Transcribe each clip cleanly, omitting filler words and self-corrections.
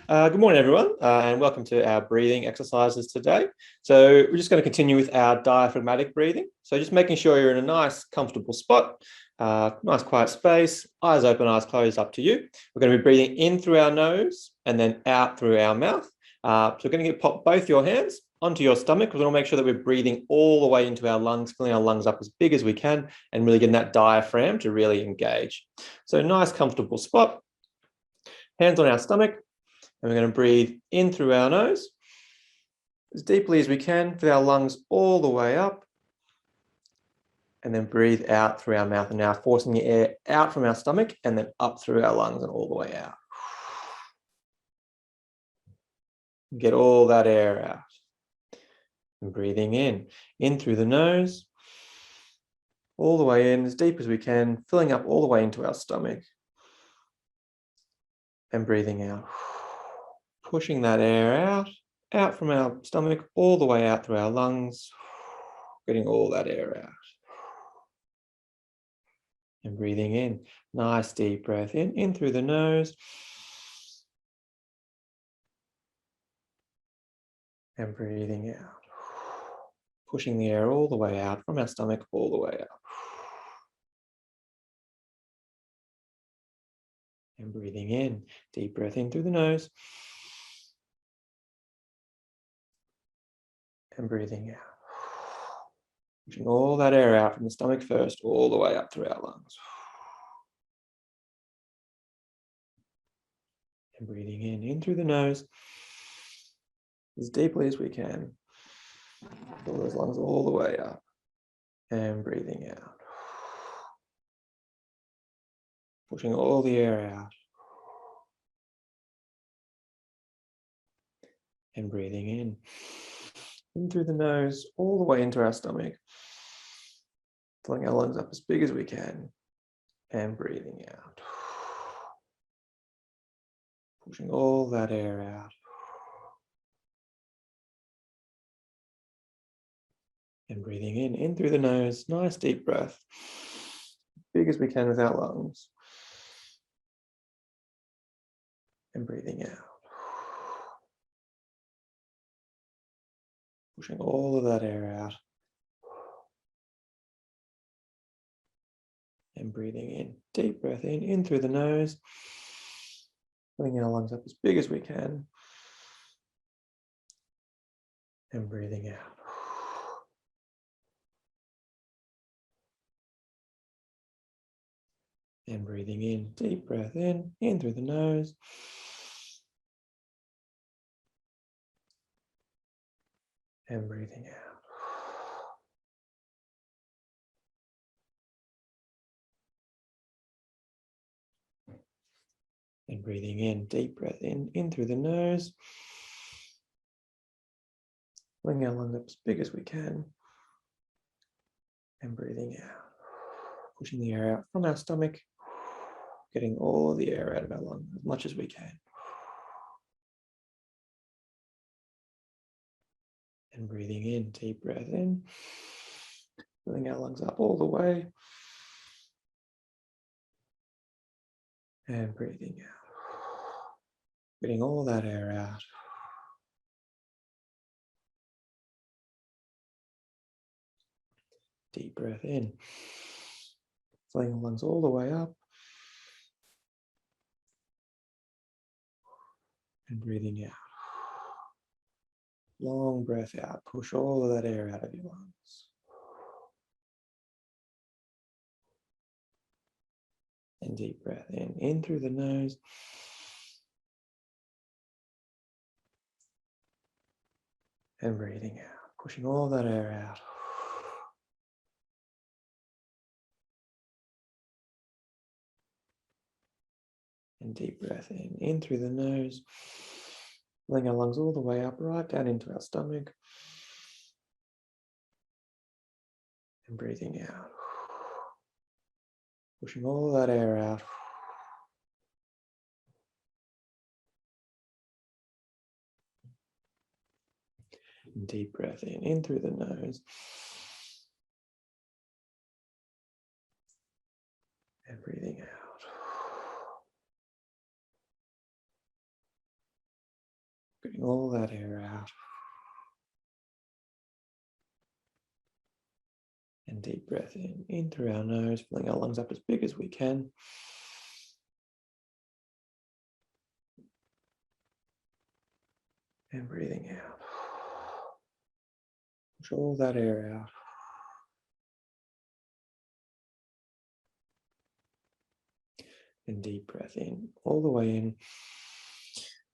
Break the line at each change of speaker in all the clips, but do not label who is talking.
Good morning, everyone, and welcome to our breathing exercises today. So we're just going to continue with our diaphragmatic breathing. So just making sure you're in a nice, comfortable spot, nice, quiet space, eyes open, eyes closed, up to you. We're going to be breathing in through our nose and then out through our mouth. So we're going to pop both your hands onto your stomach. We're going to make sure that we're breathing all the way into our lungs, filling our lungs up as big as we can, and really getting that diaphragm to really engage. So nice, comfortable spot. Hands on our stomach. And we're going to breathe in through our nose as deeply as we can, with our lungs all the way up. And then breathe out through our mouth. And now forcing the air out from our stomach and then up through our lungs and all the way out. Get all that air out. And breathing in through the nose, all the way in as deep as we can, filling up all the way into our stomach. And breathing out. Pushing that air out from our stomach, all the way out through our lungs, getting all that air out. And breathing in, nice deep breath in through the nose. And breathing out. Pushing the air all the way out from our stomach, all the way out. And breathing in, deep breath in through the nose. And breathing out. Pushing all that air out from the stomach first, all the way up through our lungs. And breathing in through the nose, as deeply as we can. Fill those lungs all the way up. And breathing out. Pushing all the air out. And breathing in through the nose, all the way into our stomach. Filling our lungs up as big as we can. And breathing out. Pushing all that air out. And breathing in through the nose, nice deep breath. Big as we can with our lungs. And breathing out. Pushing all of that air out. And breathing in, deep breath in through the nose. Filling our lungs up as big as we can. And breathing out. And breathing in, deep breath in through the nose. And breathing out. And breathing in, deep breath in through the nose. Filling our lungs up as big as we can. And breathing out. Pushing the air out from our stomach. Getting all of the air out of our lungs as much as we can. And breathing in, deep breath in. Filling our lungs up all the way. And breathing out. Getting all that air out. Deep breath in. Filling the lungs all the way up. And breathing out. Long breath out. Push all of that air out of your lungs. And deep breath in through the nose. And breathing out. Pushing all that air out. And deep breath in through the nose. Filling our lungs all the way up, right down into our stomach. And breathing out. Pushing all that air out. And deep breath in through the nose. And breathing out. Pushing all that air out. And deep breath in through our nose, filling our lungs up as big as we can. And breathing out. Push all that air out. And deep breath in, all the way in,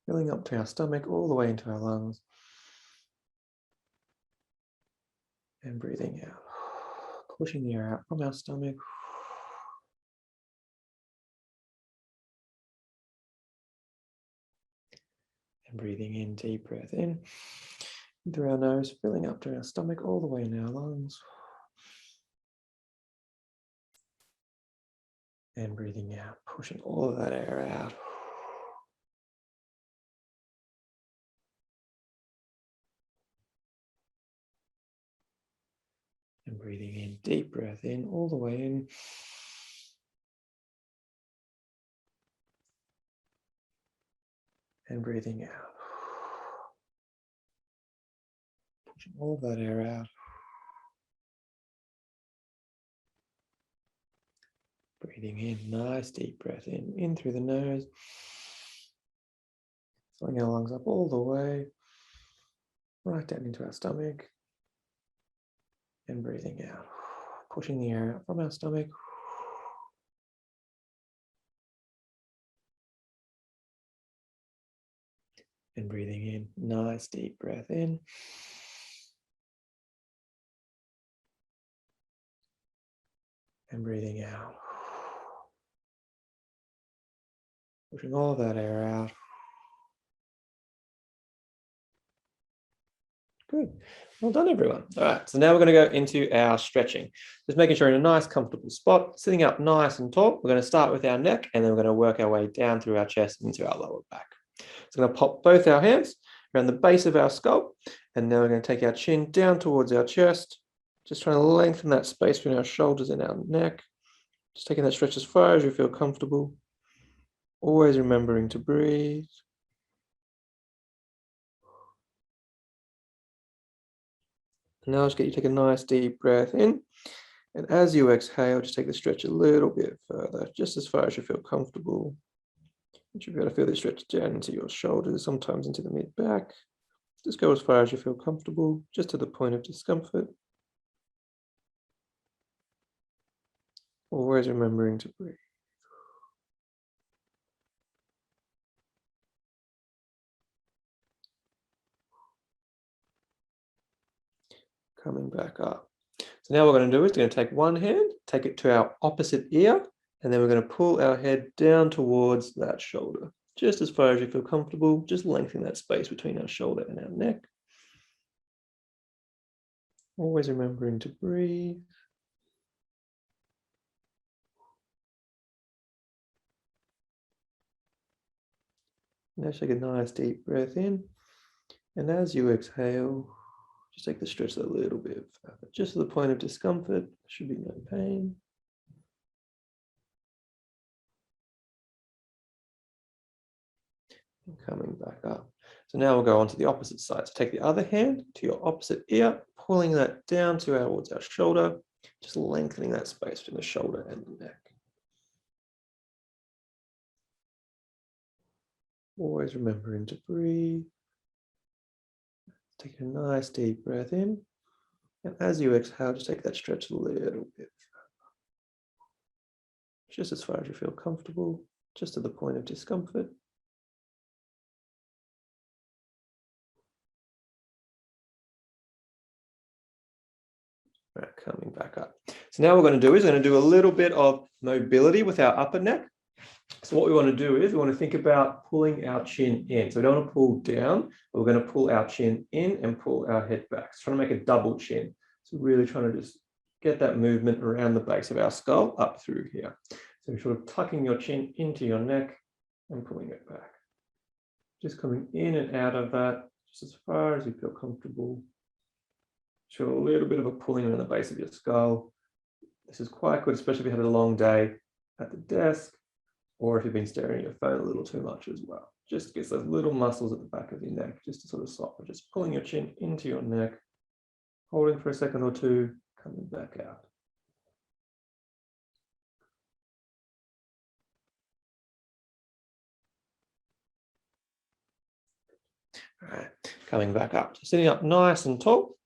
filling up to our stomach, all the way into our lungs. And breathing out, pushing the air out from our stomach. And breathing in, deep breath in through our nose, filling up to our stomach, all the way in our lungs. And breathing out, pushing all of that air out. And breathing in, deep breath in, all the way in. And breathing out. Pushing all of that air out. Breathing in, nice deep breath in through the nose. Filling our lungs up all the way, right down into our stomach. And breathing out, pushing the air out from our stomach. And breathing in, nice deep breath in. And breathing out. Pushing all that air out. Good. Well done, everyone. All right, so now we're going to go into our stretching. Just making sure you're in a nice, comfortable spot, sitting up nice and tall. We're going to start with our neck, and then we're going to work our way down through our chest into our lower back. So I'm going to pop both our hands around the base of our skull, and now we're going to take our chin down towards our chest, just trying to lengthen that space between our shoulders and our neck. Just taking that stretch as far as you feel comfortable. Always remembering to breathe. Now just get you to take a nice deep breath in. And as you exhale, just take the stretch a little bit further, just as far as you feel comfortable. You should be able to feel the stretch down into your shoulders, sometimes into the mid-back. Just go as far as you feel comfortable, just to the point of discomfort. Always remembering to breathe. Coming back up. So now what we're going to do is we're going to take one hand, take it to our opposite ear, and then we're going to pull our head down towards that shoulder, just as far as you feel comfortable, just lengthening that space between our shoulder and our neck. Always remembering to breathe. Now take a nice deep breath in, and as you exhale, just take the stretch a little bit further, just to the point of discomfort. There should be no pain. And coming back up. So now we'll go on to the opposite side. So take the other hand to your opposite ear, pulling that down towards our shoulder, just lengthening that space between the shoulder and the neck. Always remembering to breathe. Take a nice deep breath in. And as you exhale, just take that stretch a little bit further. Just as far as you feel comfortable, just to the point of discomfort. All right, coming back up. So now what we're going to do is we're going to do a little bit of mobility with our upper neck. So what we want to do is we want to think about pulling our chin in. So we don't want to pull down, but we're going to pull our chin in and pull our head back. So trying to make a double chin. So really trying to just get that movement around the base of our skull up through here. So sort of tucking your chin into your neck and pulling it back. Just coming in and out of that, just as far as you feel comfortable. Show a little bit of a pulling around the base of your skull. This is quite good, especially if you had a long day at the desk, or if you've been staring at your phone a little too much as well. just gets those little muscles at the back of your neck just to sort of soften. Just pulling your chin into your neck, holding for a second or two, coming back out. All right, coming back up. So sitting up nice and tall.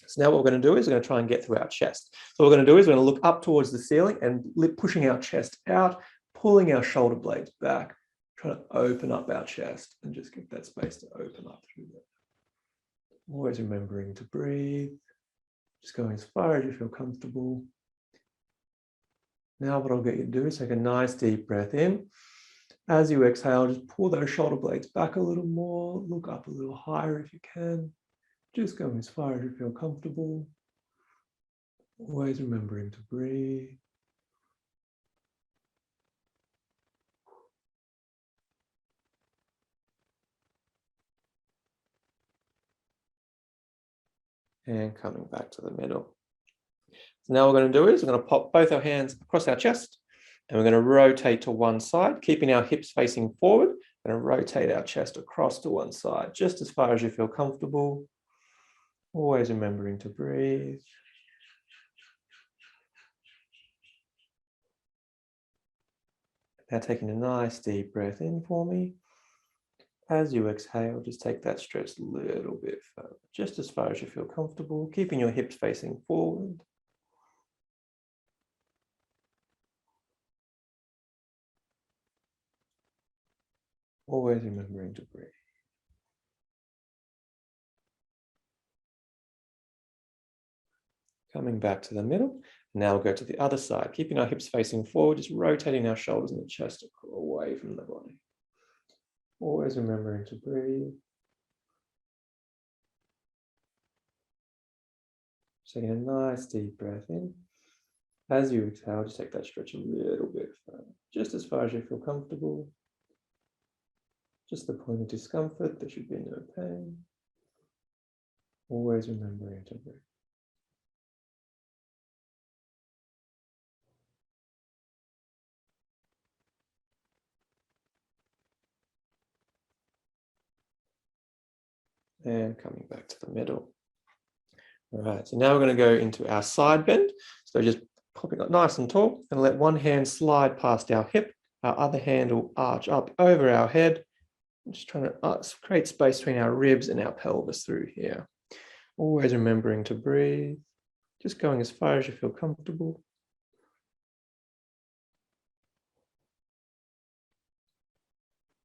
So now what we're going to do is we're going to try and get through our chest. So what we're going to do is we're going to look up towards the ceiling and pushing our chest out, pulling our shoulder blades back, trying to open up our chest and just get that space to open up through there. Always remembering to breathe, just going as far as you feel comfortable. Now what I'll get you to do is take a nice deep breath in. As you exhale, just pull those shoulder blades back a little more, look up a little higher if you can. Just going as far as you feel comfortable. Always remembering to breathe. And coming back to the middle. So now what we're going to do is we're going to pop both our hands across our chest and we're going to rotate to one side, keeping our hips facing forward. We're going to rotate our chest across to one side, just as far as you feel comfortable. Always remembering to breathe. Now taking a nice deep breath in for me. As you exhale, just take that stretch a little bit further, just as far as you feel comfortable, keeping your hips facing forward. Always remembering to breathe. Coming back to the middle. Now we'll go to the other side, keeping our hips facing forward, just rotating our shoulders and the chest away from the body. Always remembering to breathe. Taking a nice deep breath in. As you exhale, just take that stretch a little bit further, just as far as you feel comfortable. Just the point of discomfort, there should be no pain. Always remembering to breathe. And coming back to the middle. All right, so now we're going to go into our side bend. So just popping up nice and tall and let one hand slide past our hip. Our other hand will arch up over our head. I'm just trying to create space between our ribs and our pelvis through here. Always remembering to breathe. Just going as far as you feel comfortable.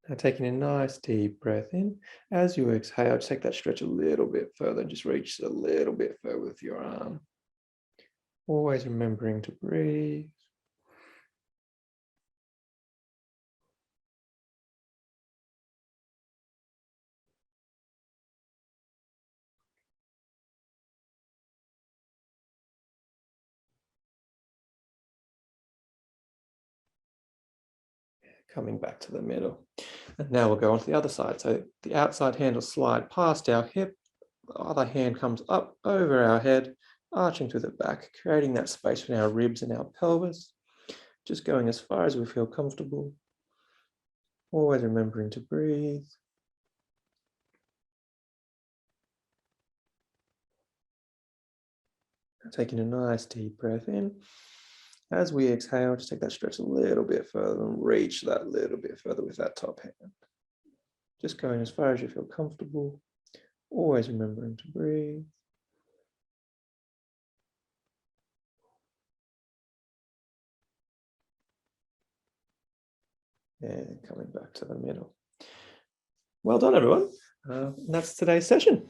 Now taking a nice deep breath in. As you exhale, take that stretch a little bit further and just reach a little bit further with your arm. Always remembering to breathe. Coming back to the middle. And now we'll go on to the other side. So the outside hand will slide past our hip. The other hand comes up over our head, arching to the back, creating that space between our ribs and our pelvis. Just going as far as we feel comfortable. Always remembering to breathe. Taking a nice deep breath in. As we exhale, just take that stretch a little bit further and reach that little bit further with that top hand. Just going as far as you feel comfortable. Always remembering to breathe. And coming back to the middle. Well done, everyone. That's today's session.